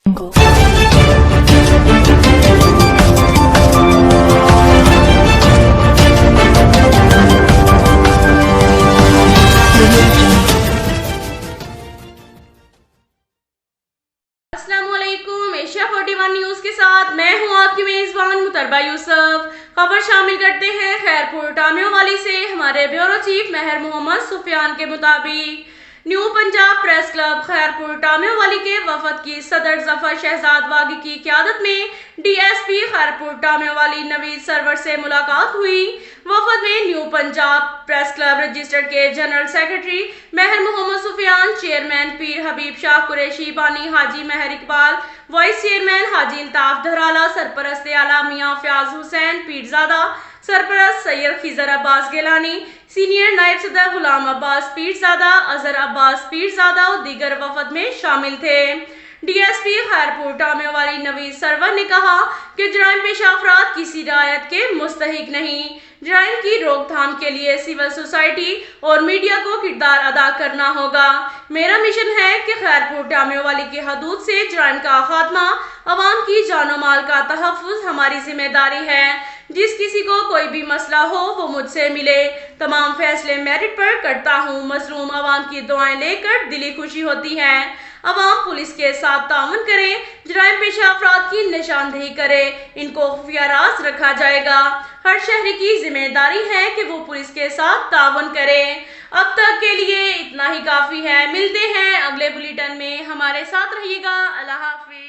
अस्सलामुअलैकुम। Asia 41 news के साथ मैं हूं आपकी मेजबान मुतरबा यूसुफ। खबर शामिल करते हैं खैरपुर टामियोवाली से। हमारे ब्यूरो चीफ महर मोहम्मद सुफियान के मुताबिक new Punjab press club Khairpur Tamewali के वफद की सदर जफर शहजाद वागी की क़यादत में डीएसपी खैरपुर टामियोवाली नवीद सरवर से मुलाकात हुई। वफद में new Punjab press club registered के जनरल सेक्रेटरी महर मोहम्मद सुफियान, चेयरमैन पीर हबीब शाह कुरैशी, बानी हाजी महर इकबाल, वाइस चेयरमैन हाजी इल्ताफ धराला, सरपरस्त आला मियां फयाज हुसैन पीरजादा, सरपरस्त सैयद खिजर अब्बास गिलानी, सीनियर नायब सदर गुलाम अब्बास पीरजादा, अजहर अब्बास पीरजादा और दीगर वफद में शामिल थे। डीएसपी खैरपुर टामियोवाली नवीद सरवर ने कहा कि जराइम पेशा अफराद किसी रियायत के मुस्तहिक नहीं। जराइम की रोकथाम के लिए सिविल सोसाइटी और मीडिया को किरदार अदा करना होगा। मेरा मिशन है कि खैरपुर टामियोवाली की हदूद से जराइम का खात्मा, अवाम की जानो माल का तहफ़्फ़ुज़ हमारी जिम्मेदारी है। जिस किसी को कोई भी मसला हो वो मुझसे मिले। तमाम फैसले मेरिट पर करता हूँ। मजलूम अवाम की दुआएं लेकर दिली खुशी होती है। अवाम पुलिस के साथ ताउन करे, जराइम पेशा अफराद की निशानदेही करे, इनको खुफिया राज रखा जाएगा। हर शहरी की जिम्मेदारी है कि वो पुलिस के साथ ताउन करे। अब तक के लिए इतना ही काफ़ी है। मिलते हैं अगले बुलेटिन में, हमारे साथ रहिएगा। अल्लाह हाफिज।